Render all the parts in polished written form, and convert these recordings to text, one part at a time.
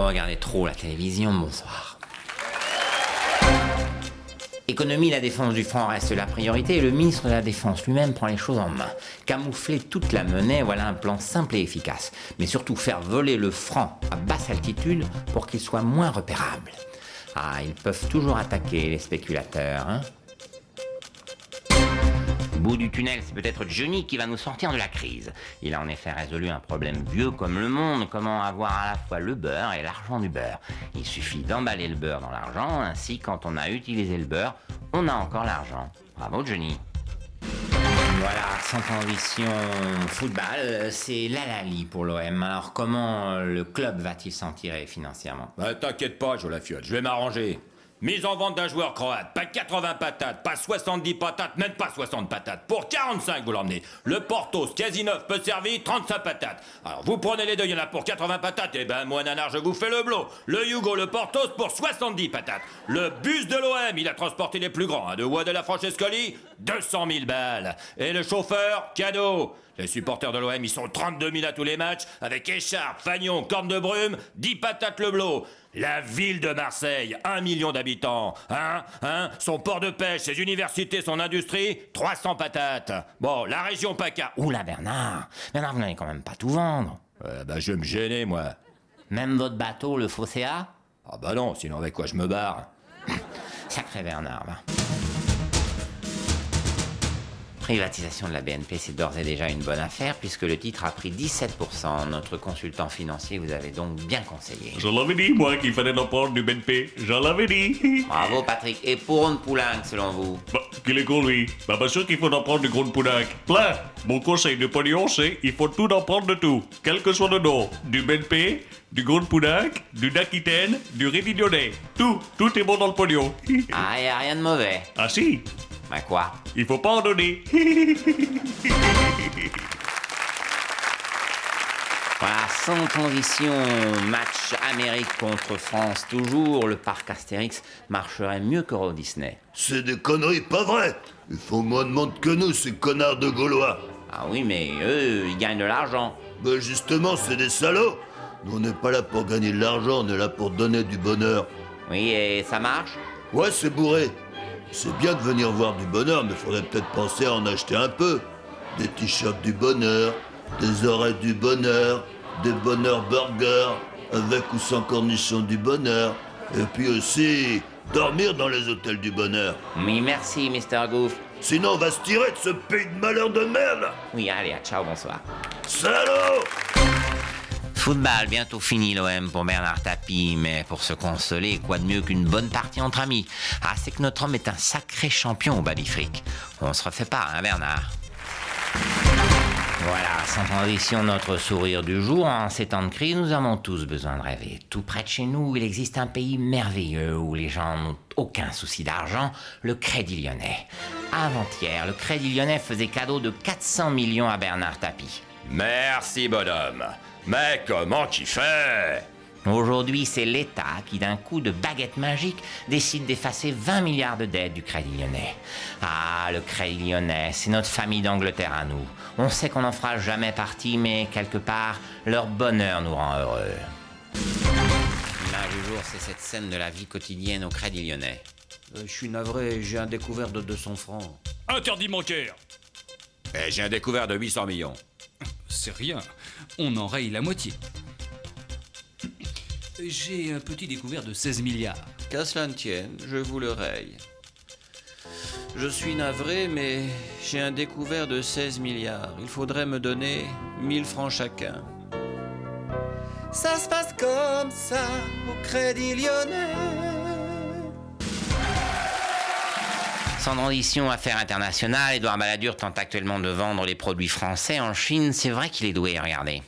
vous regardez trop la télévision, bonsoir. Économie, la défense du franc reste la priorité et le ministre de la Défense lui-même prend les choses en main. Camoufler toute la monnaie, voilà un plan simple et efficace. Mais surtout faire voler le franc à basse altitude pour qu'il soit moins repérable. Ah, ils peuvent toujours attaquer les spéculateurs, hein. Au bout du tunnel, c'est peut-être Johnny qui va nous sortir de la crise. Il a en effet résolu un problème vieux comme le monde, comment avoir à la fois le beurre et l'argent du beurre. Il suffit d'emballer le beurre dans l'argent, ainsi quand on a utilisé le beurre, on a encore l'argent. Bravo Johnny. Voilà, sans transition football, c'est l'Alali pour l'OM. Alors comment le club va-t-il s'en tirer financièrement? T'inquiète pas, Jolafiotte, je vais m'arranger. Mise en vente d'un joueur croate, pas 80 patates, pas 70 patates, même pas 60 patates. Pour 45, vous l'emmenez. Le Portos, quasi neuf, peut servir 35 patates. Alors vous prenez les deux, il y en a pour 80 patates, et ben moi, nanar, je vous fais le blot. Le Hugo, le Portos pour 70 patates. Le bus de l'OM, il a transporté les plus grands, de Ouad de la Francescoli, 200 000 balles. Et le chauffeur, cadeau. Les supporters de l'OM, ils sont 32 000 à tous les matchs, avec écharpe, fanion, corne de brume, 10 patates le blot. La ville de Marseille, 1 million d'habitants, son port de pêche, ses universités, son industrie, 300 patates. Bon, la région PACA. Oula Bernard, vous n'allez quand même pas tout vendre. Je vais me gêner, moi. Même votre bateau, le Phocéa? Ah bah non, sinon avec quoi je me barre? Sacré Bernard, va. Privatisation de la BNP, c'est d'ores et déjà une bonne affaire puisque le titre a pris 17%. Notre consultant financier vous avait donc bien conseillé. Je l'avais dit, moi, qu'il fallait en prendre du BNP. Je l'avais dit. Bravo, Patrick. Et pour Ron Poulenc, selon vous? Qu'il est con, lui. Bien sûr qu'il faut en prendre du gros Poulenc. Plein. Mon conseil de pognon, c'est il faut tout en prendre de tout. Quel que soit le nom. Du BNP, du gros Poulenc, du D'Aquitaine, du Réunionnais. Tout est bon dans le pognon. Ah, y a rien de mauvais. Ah si. Ben quoi? Il faut pas en donner. Voilà, sans transition, match Amérique contre France. Toujours, le parc Astérix marcherait mieux qu'Euro Disney. C'est des conneries, pas vrai. Ils font moins de monde que nous, ces connards de Gaulois. Ah oui, mais eux, ils gagnent de l'argent. Ben justement, c'est des salauds. Nous, on n'est pas là pour gagner de l'argent, on est là pour donner du bonheur. Oui, et ça marche? Ouais, c'est bourré. C'est bien de venir voir du bonheur, mais faudrait peut-être penser à en acheter un peu. Des t-shirts du bonheur, des oreilles du bonheur, des bonheur burgers, avec ou sans cornichons du bonheur. Et puis aussi, dormir dans les hôtels du bonheur. Oui, merci, Mr. Goof. Sinon, on va se tirer de ce pays de malheur de merde. Oui, allez, ciao, bonsoir. Salaud! Football, bientôt fini l'OM pour Bernard Tapie, mais pour se consoler, quoi de mieux qu'une bonne partie entre amis? Ah, c'est que notre homme est un sacré champion au bas du fric. On se refait pas, hein, Bernard? Voilà, sans transition, notre sourire du jour. En ces temps de crise, nous avons tous besoin de rêver. Tout près de chez nous, il existe un pays merveilleux où les gens n'ont aucun souci d'argent, le Crédit Lyonnais. Avant-hier, le Crédit Lyonnais faisait cadeau de 400 millions à Bernard Tapie. Merci, bonhomme. Mais comment qu'il fait? Aujourd'hui, c'est l'État qui, d'un coup de baguette magique, décide d'effacer 20 milliards de dettes du Crédit Lyonnais. Ah, le Crédit Lyonnais, c'est notre famille d'Angleterre à nous. On sait qu'on n'en fera jamais partie, mais quelque part, leur bonheur nous rend heureux. L'image du jour, c'est cette scène de la vie quotidienne au Crédit Lyonnais. Je suis navré, j'ai un découvert de 200 francs. Interdit bancaire. J'ai un découvert de 800 millions. C'est rien, on en raye la moitié. J'ai un petit découvert de 16 milliards. Qu'à cela ne tienne, je vous le raye. Je suis navré, mais j'ai un découvert de 16 milliards. Il faudrait me donner 1000 francs chacun. Ça se passe comme ça au Crédit Lyonnais. Sans transition, affaire internationale, Édouard Balladur tente actuellement de vendre les produits français en Chine. C'est vrai qu'il est doué, regardez.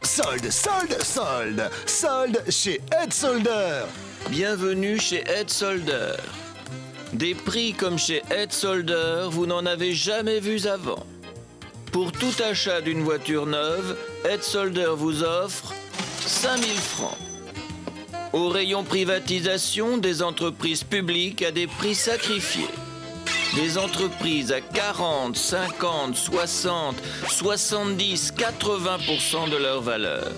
Solde, solde, solde. Solde chez Ed Solder. Bienvenue chez Ed Solder. Des prix comme chez Ed Solder, vous n'en avez jamais vus avant. Pour tout achat d'une voiture neuve, Ed Solder vous offre 5000 francs. Au rayon privatisation, des entreprises publiques à des prix sacrifiés. Des entreprises à 40, 50, 60, 70, 80% de leur valeur.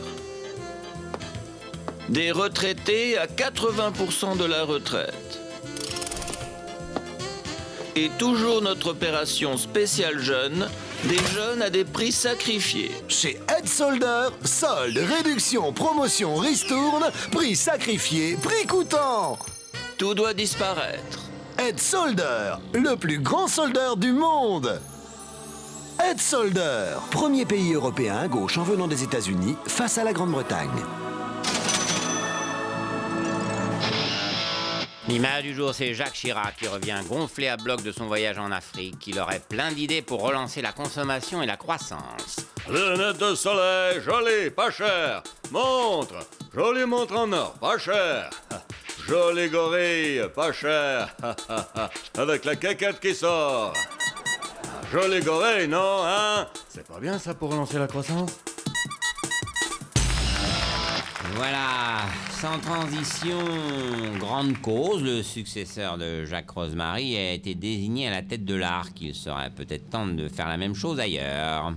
Des retraités à 80% de la retraite. Et toujours notre opération spéciale jeunes, des jeunes à des prix sacrifiés. Chez Ed Solder, solde, réduction, promotion, ristourne, prix sacrifié, prix coûtant. Tout doit disparaître. Ed Solder, le plus grand soldeur du monde. Ed Solder, premier pays européen à gauche en venant des États-Unis face à la Grande-Bretagne. L'image du jour, c'est Jacques Chirac qui revient gonflé à bloc de son voyage en Afrique. Il aurait plein d'idées pour relancer la consommation et la croissance. Lunettes de soleil, jolies, pas cher. Montre, jolie montre en or, pas cher. Jolie gorille, pas cher. Avec la caquette qui sort. Jolie gorille, non, hein? C'est pas bien ça pour relancer la croissance? Voilà, sans transition, grande cause, le successeur de Jacques Rosemary a été désigné à la tête de l'ARC. Il serait peut-être temps de faire la même chose ailleurs.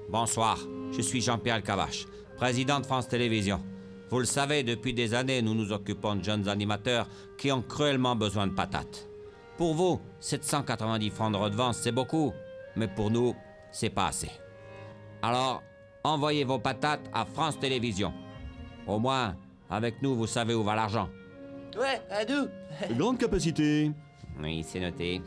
Bonsoir, je suis Jean-Pierre Elkabbach, président de France Télévisions. Vous le savez, depuis des années, nous nous occupons de jeunes animateurs qui ont cruellement besoin de patates. Pour vous, 790 francs de redevance, c'est beaucoup, mais pour nous, c'est pas assez. Alors, envoyez vos patates à France Télévisions. Au moins, avec nous, vous savez où va l'argent. Ouais, à deux. Grande capacité. Oui, c'est noté.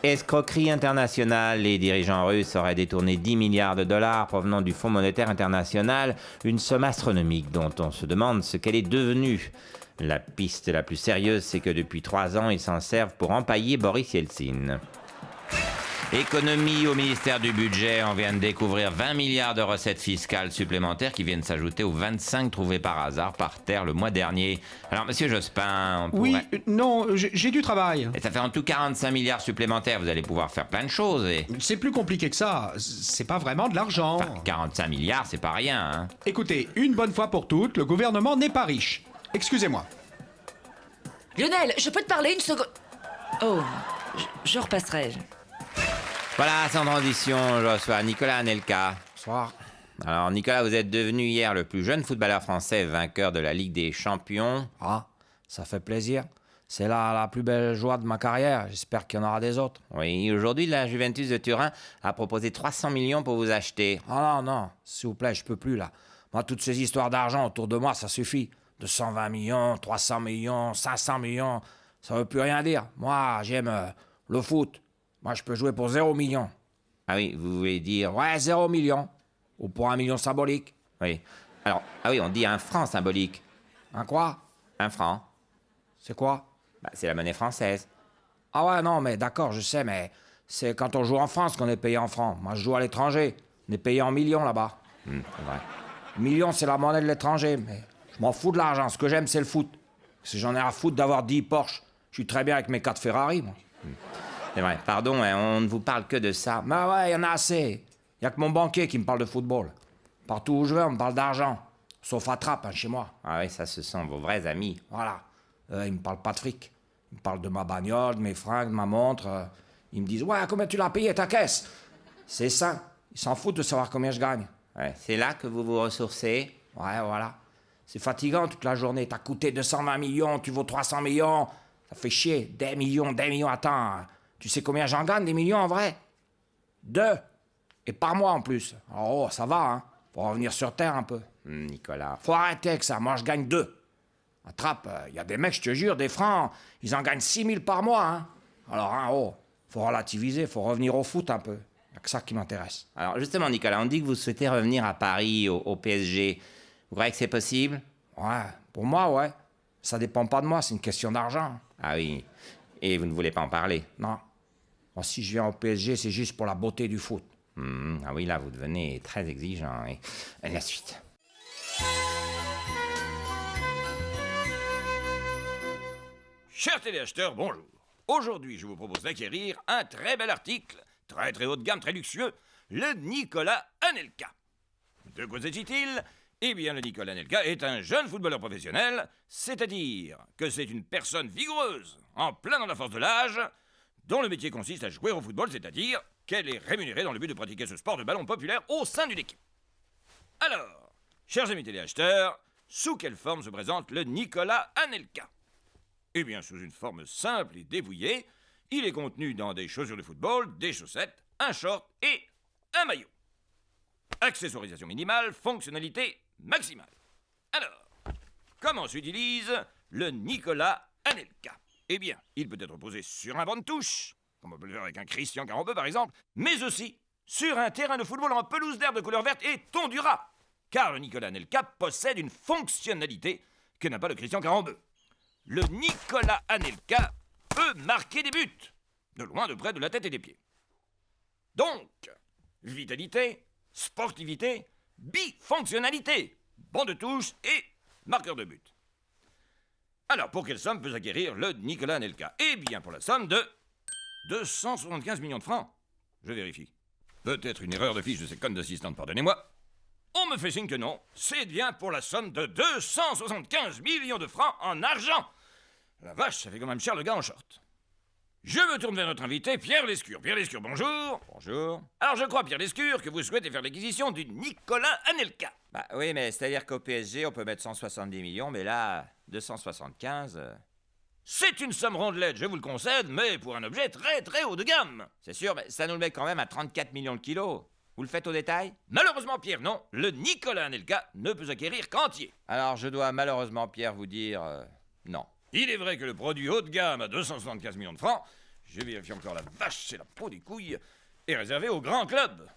Escroquerie internationale. Les dirigeants russes auraient détourné 10 milliards de dollars provenant du Fonds monétaire international, une somme astronomique dont on se demande ce qu'elle est devenue. La piste la plus sérieuse, c'est que depuis 3 ans, ils s'en servent pour empailler Boris Yeltsin. Économie au ministère du Budget, on vient de découvrir 20 milliards de recettes fiscales supplémentaires qui viennent s'ajouter aux 25 trouvées par hasard par terre le mois dernier. Alors, monsieur Jospin, on pourrait... Oui, non, j'ai du travail. Et ça fait en tout 45 milliards supplémentaires, vous allez pouvoir faire plein de choses et... C'est plus compliqué que ça, c'est pas vraiment de l'argent. Enfin, 45 milliards, c'est pas rien, hein. Écoutez, une bonne fois pour toutes, le gouvernement n'est pas riche. Excusez-moi. Lionel, je peux te parler une seconde? Oh, je repasserai. Voilà, sans transition, je reçois Nicolas Anelka. Bonsoir. Alors, Nicolas, vous êtes devenu hier le plus jeune footballeur français vainqueur de la Ligue des Champions. Ah, ça fait plaisir. C'est la plus belle joie de ma carrière. J'espère qu'il y en aura des autres. Oui, aujourd'hui, la Juventus de Turin a proposé 300 millions pour vous acheter. Ah non, s'il vous plaît, je peux plus, là. Moi, toutes ces histoires d'argent autour de moi, ça suffit. 220 millions, 300 millions, 500 millions, ça veut plus rien dire. Moi, j'aime le foot. Moi, je peux jouer pour 0 million. Ah oui, vous voulez dire... Ouais, 0 million. Ou pour 1 million symbolique. Oui. Alors, ah oui, on dit un franc symbolique. Un quoi? Un franc. C'est quoi? Bah, c'est la monnaie française. Ah ouais, non, mais d'accord, je sais, mais c'est quand on joue en France qu'on est payé en francs. Moi, je joue à l'étranger. On est payé en millions là-bas. C'est vrai. Millions, c'est la monnaie de l'étranger, mais je m'en fous de l'argent. Ce que j'aime, c'est le foot. Si j'en ai à foutre d'avoir 10 Porsche, je suis très bien avec mes 4 Ferrari, moi. C'est vrai. Pardon, hein, on ne vous parle que de ça. Mais ouais, il y en a assez. Il y a que mon banquier qui me parle de football. Partout où je vais, on me parle d'argent. Sauf à Trappes, hein, chez moi. Ah oui, ça, ce sont vos vrais amis. Voilà. Ils me parlent pas de fric. Ils me parlent de ma bagnole, de mes fringues, de ma montre. Ils me disent, ouais, combien tu l'as payé ta caisse? C'est ça. Ils s'en foutent de savoir combien je gagne. Ouais, c'est là que vous vous ressourcez. Ouais, voilà. C'est fatigant toute la journée. T'as coûté 220 millions, tu vaux 300 millions. Ça fait chier. Des millions. Attends, tu sais combien j'en gagne, des millions, en vrai? 2. Et par mois, en plus. Oh, ça va, hein. Faut revenir sur Terre, un peu. Nicolas. Faut arrêter avec ça. Moi, je gagne 2. À Trappes, y a des mecs, je te jure, des francs, ils en gagnent 6 000 par mois, hein. Alors, hein, faut relativiser, faut revenir au foot un peu. Y a que ça qui m'intéresse. Alors, justement, Nicolas, on dit que vous souhaitez revenir à Paris, au PSG. Vous croyez que c'est possible? Ouais, pour moi, ouais. Ça dépend pas de moi, c'est une question d'argent. Ah oui. Et vous ne voulez pas en parler? Non. Moi, si je viens au PSG, c'est juste pour la beauté du foot. Ah oui, là, vous devenez très exigeant. Et la suite. Chers téléacheteurs, bonjour. Aujourd'hui, je vous propose d'acquérir un très bel article, très haut de gamme, très luxueux, le Nicolas Anelka. De quoi s'agit-il? Eh bien, le Nicolas Anelka est un jeune footballeur professionnel, c'est-à-dire que c'est une personne vigoureuse, en plein dans la force de l'âge, dont le métier consiste à jouer au football, c'est-à-dire qu'elle est rémunérée dans le but de pratiquer ce sport de ballon populaire au sein d'une équipe. Alors, Chers amis téléacheteurs, sous quelle forme se présente le Nicolas Anelka? Eh bien, sous une forme simple et dépouillée, il est contenu dans des chaussures de football, des chaussettes, un short et un maillot. Accessorisation minimale, fonctionnalité maximale. Alors, comment s'utilise le Nicolas Anelka? Eh bien, il peut être posé sur un banc de touche, comme on peut le faire avec un Christian Carambeu par exemple, mais aussi sur un terrain de football en pelouse d'herbe de couleur verte et tondura. Car le Nicolas Anelka possède une fonctionnalité que n'a pas le Christian Carambeu. Le Nicolas Anelka peut marquer des buts, de loin, de près, de la tête et des pieds. Donc, vitalité, sportivité, bifonctionnalité, banc de touche et marqueur de but. Alors, pour quelle somme peut s'acquérir le Nicolas Anelka? Eh bien, pour la somme de 275 millions de francs. Je vérifie. Peut-être une erreur de fiche de ces connes d'assistantes, pardonnez-moi. On me fait signe que non. C'est bien pour la somme de 275 millions de francs en argent. La vache, ça fait quand même cher le gars en short. Je me tourne vers notre invité, Pierre Lescure. Pierre Lescure, bonjour. Bonjour. Alors, je crois, Pierre Lescure, que vous souhaitez faire l'acquisition du Nicolas Anelka. Bah oui, mais c'est-à-dire qu'au PSG, on peut mettre 170 millions, mais là, 275... C'est une somme rondelette, je vous le concède, mais pour un objet très très haut de gamme. C'est sûr, mais ça nous le met quand même à 34 millions de kilos. Vous le faites au détail? Malheureusement, Pierre, non. Le Nicolas Anelka ne peut s'acquérir qu'entier. Alors, je dois malheureusement, Pierre, vous dire non. Il est vrai que le produit haut de gamme à 275 millions de francs, je vérifie encore la vache, c'est la peau des couilles, est réservé au grand club.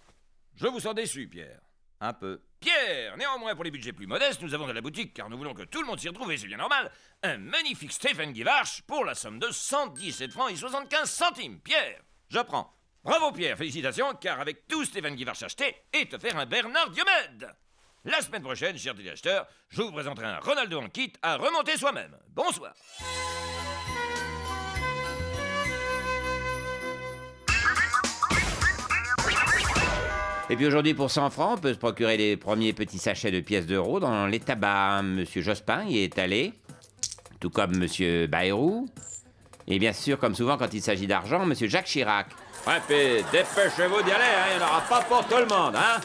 Je vous sens déçu, Pierre. Un peu. Pierre, néanmoins, pour les budgets plus modestes, nous avons de la boutique, car nous voulons que tout le monde s'y retrouve, et c'est bien normal, un magnifique Stephen Guivarch pour la somme de 117 francs et 75 centimes. Pierre, je prends. Bravo, Pierre, félicitations, car avec tout Stephen Guivarch acheté, est offert un Bernard Diomède. La semaine prochaine, chers téléacheteurs, je vous présenterai un Ronaldo en kit à remonter soi-même. Bonsoir. Et puis aujourd'hui, pour 100 francs, on peut se procurer les premiers petits sachets de pièces d'euros dans les tabacs. Monsieur Jospin y est allé, tout comme Monsieur Bayrou. Et bien sûr, comme souvent quand il s'agit d'argent, Monsieur Jacques Chirac. Ouais, puis dépêchez-vous d'y aller, hein, il n'y en aura pas pour tout le monde, hein.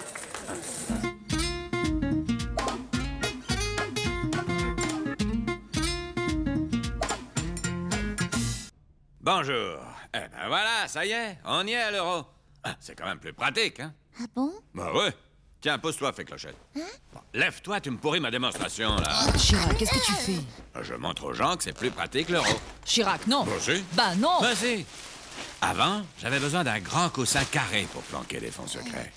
Bonjour. Eh ben voilà, ça y est, on y est à l'euro. Ah, c'est quand même plus pratique, hein. Ah bon? Bah ouais. Tiens, pose-toi, fais clochette. Bon, lève-toi, tu me pourris ma démonstration, là. Oh, Chirac, qu'est-ce que tu fais? Je montre aux gens que c'est plus pratique l'euro. Chirac, non. Bah si. Bah non. Bah si. Avant, j'avais besoin d'un grand coussin carré pour planquer les fonds secrets.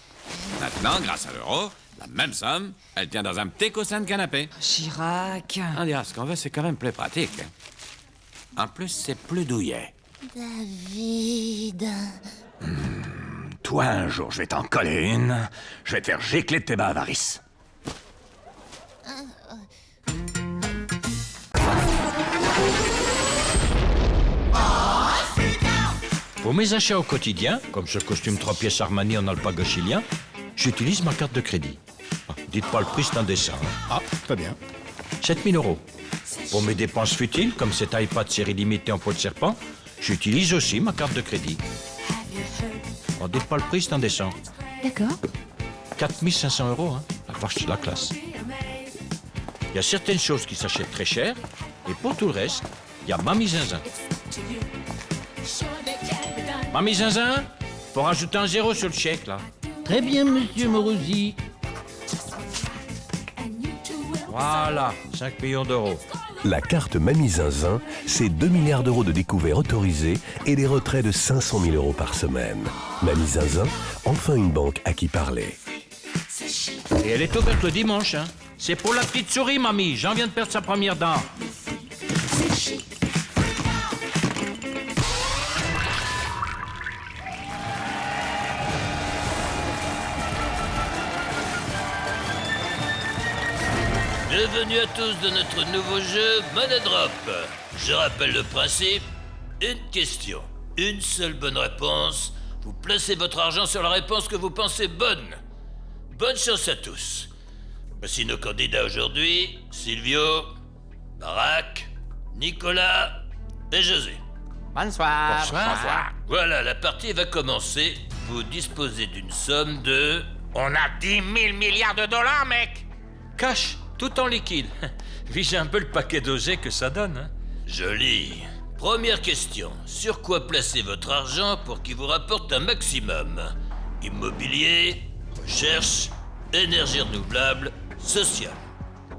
Maintenant, grâce à l'euro, la même somme, elle tient dans un petit coussin de canapé. Chirac. On dira ce qu'on veut, c'est quand même plus pratique. En plus, c'est plus douillet. David... Toi, un jour, je vais t'en coller une. Je vais te faire gicler de tes bas avarice. Pour mes achats au quotidien, comme ce costume 3 pièces Armani en alpaga chilien, j'utilise ma carte de crédit. Dites pas le prix, c'est indécent. Ah, très bien. 7 000 €. Pour mes dépenses futiles, comme cet iPad série limitée en peau de serpent, j'utilise aussi ma carte de crédit. Dites pas le prix, c'est indécent. D'accord. 4 500 €, hein. La vache, c'est la classe. Il y a certaines choses qui s'achètent très cher, et pour tout le reste, il y a Mamie Zinzin. Mamie Zinzin, faut rajouter un 0 sur le chèque, là. Très bien, monsieur Morosi. Voilà, 5 millions d'euros. La carte Mamie Zinzin, c'est 2 milliards d'euros de découverts autorisés et des retraits de 500 000 € par semaine. Mamie Zinzin, enfin une banque à qui parler. Et elle est ouverte le dimanche, hein. C'est pour la petite souris, mamie. Jean vient de perdre sa première dent. Bienvenue à tous dans notre nouveau jeu Money Drop. Je rappelle le principe, une question, une seule bonne réponse. Vous placez votre argent sur la réponse que vous pensez bonne. Bonne chance à tous. Voici nos candidats aujourd'hui, Silvio, Barack, Nicolas et José. Bonsoir. Bonsoir. Voilà, la partie va commencer. Vous disposez d'une somme de... On a 10 000 milliards de dollars, mec. Cash, tout en liquide. Visez un peu le paquet dosé que ça donne. Hein. Joli. Première question. Sur quoi placer votre argent pour qu'il vous rapporte un maximum? Immobilier, recherche, énergie renouvelable, social.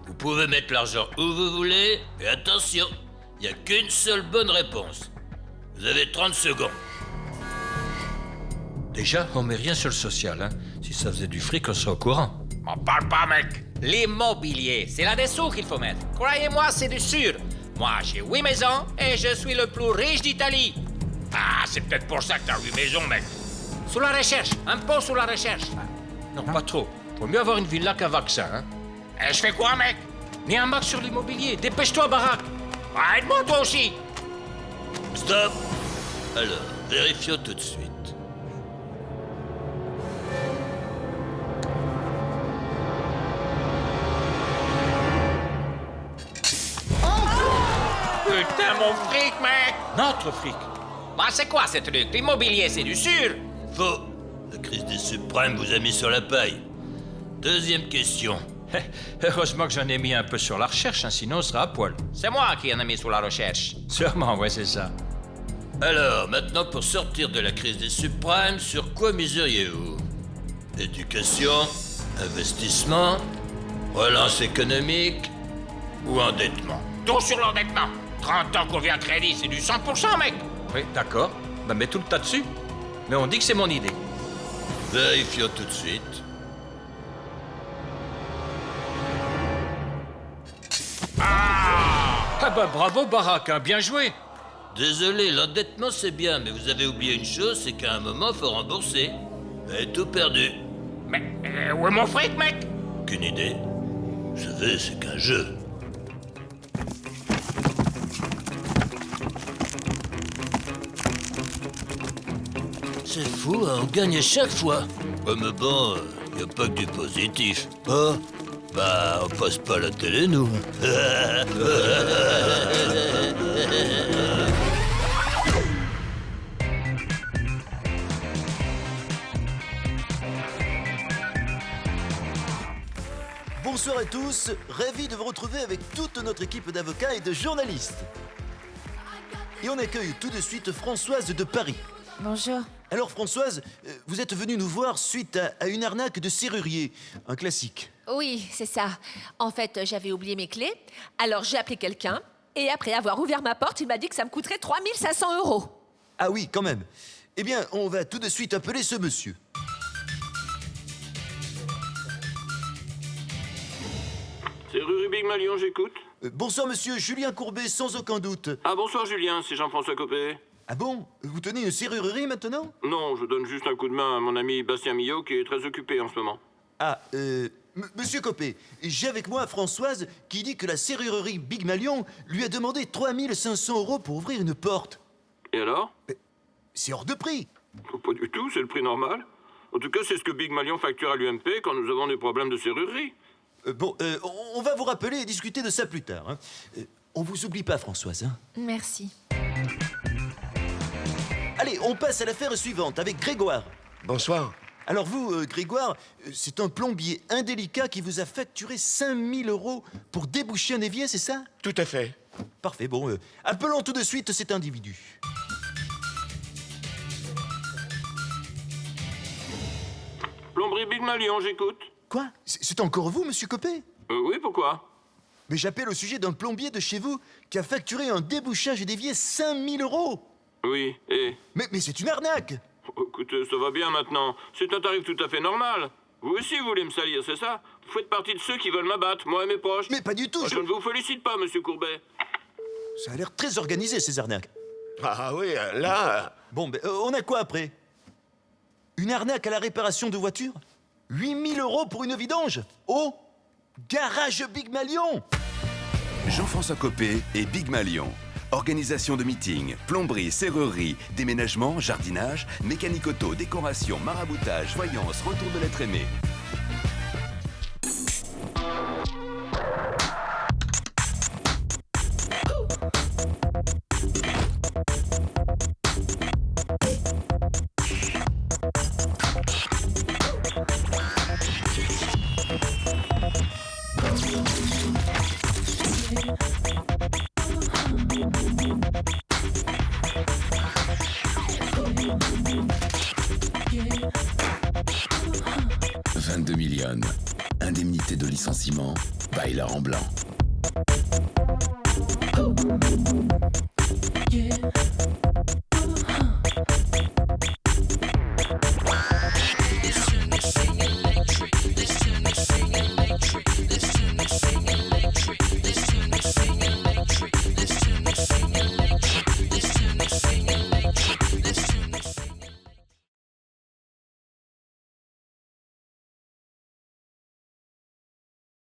Vous pouvez mettre l'argent où vous voulez, mais attention, il n'y a qu'une seule bonne réponse. Vous avez 30 secondes. Déjà, on met rien sur le social. Hein. Si ça faisait du fric, on serait au courant. M'en parle pas, mec. L'immobilier, c'est là-dessous qu'il faut mettre. Croyez-moi, c'est du sûr. Moi, j'ai 8 maisons et je suis le plus riche d'Italie. Ah, c'est peut-être pour ça que t'as 8 maisons, mec. Sous la recherche, un peu sous la recherche. Non, pas trop. Faut mieux avoir une villa qu'un vaccin. Hein. Et je fais quoi, mec? Ni un max sur l'immobilier. Dépêche-toi, Barack. Aide-moi, toi aussi. Stop. Alors, vérifions tout de suite. Putain, mon fric, mec! Notre fric! Bah, c'est quoi ce truc? L'immobilier, c'est du sûr! Faux! La crise des subprimes vous a mis sur la paille. Deuxième question. Heureusement que j'en ai mis un peu sur la recherche, hein, sinon on sera à poil. C'est moi qui en ai mis sur la recherche. Sûrement, ouais, c'est ça. Alors, maintenant, pour sortir de la crise des subprimes, sur quoi miseriez-vous? Éducation, investissement, relance économique ou endettement? Tout sur l'endettement. 30 ans qu'on vient à crédit, c'est du 100%, mec. Oui, d'accord. Ben, mets tout le tas dessus. Mais on dit que c'est mon idée. Vérifions tout de suite. Ah bah bravo, Barack, hein, bien joué. Désolé, l'endettement c'est bien, mais vous avez oublié une chose, c'est qu'à un moment, faut rembourser. Vous avez tout perdu. Mais où est mon fric, mec? Aucune idée. Vous savez, c'est qu'un jeu. C'est fou, hein, on gagne à chaque fois. Ouais, mais bon, y a pas que du positif. Oh, bah, on passe pas la télé, nous. Bonsoir à tous, ravi de vous retrouver avec toute notre équipe d'avocats et de journalistes. Et on accueille tout de suite Françoise de Paris. Bonjour. Alors Françoise, vous êtes venue nous voir suite à une arnaque de serrurier, un classique. Oui, c'est ça. En fait, j'avais oublié mes clés, alors j'ai appelé quelqu'un, et après avoir ouvert ma porte, il m'a dit que ça me coûterait 3 500 €. Ah oui, quand même. Eh bien, on va tout de suite appeler ce monsieur. Serrurerie Big Malion, j'écoute. Bonsoir monsieur, Julien Courbet, sans aucun doute. Ah bonsoir Julien, c'est Jean-François Copé. Ah bon? Vous tenez une serrurerie maintenant? Non, je donne juste un coup de main à mon ami Bastien Millot qui est très occupé en ce moment. Ah, monsieur Copé, j'ai avec moi Françoise qui dit que la serrurerie Big Malion lui a demandé 3 500 € pour ouvrir une porte. Et alors? C'est hors de prix. Oh, pas du tout, c'est le prix normal. En tout cas, c'est ce que Big Malion facture à l'UMP quand nous avons des problèmes de serrurerie. On va vous rappeler et discuter de ça plus tard. Hein. On vous oublie pas, Françoise. Hein. Merci. Allez, on passe à l'affaire suivante avec Grégoire. Bonsoir. Alors vous, Grégoire, c'est un plombier indélicat qui vous a facturé 5 000 € pour déboucher un évier, c'est ça? Tout à fait. Parfait, bon, appelons tout de suite cet individu. Plomberie Big Malion, j'écoute. Quoi? C'est encore vous, monsieur Copé? Oui, pourquoi? Mais j'appelle au sujet d'un plombier de chez vous qui a facturé un débouchage d'évier 5 000 €. Oui, et... Mais c'est une arnaque! Écoutez, ça va bien maintenant. C'est un tarif tout à fait normal. Vous aussi, vous voulez me salir, c'est ça? Vous faites partie de ceux qui veulent m'abattre, moi et mes proches. Mais pas du tout, je ne vous félicite pas, monsieur Courbet. Ça a l'air très organisé, ces arnaques. Ah oui, là... Bon, on a quoi après? Une arnaque à la réparation de voitures? 8 000 € pour une vidange? Oh! Garage Big Malion! Jean-François Copé et Big Malion. Organisation de meetings, plomberie, serrurerie, déménagement, jardinage, mécanique auto, décoration, maraboutage, voyance, retour de l'être aimé. 22 millions. Indemnité de licenciement, bailler en blanc.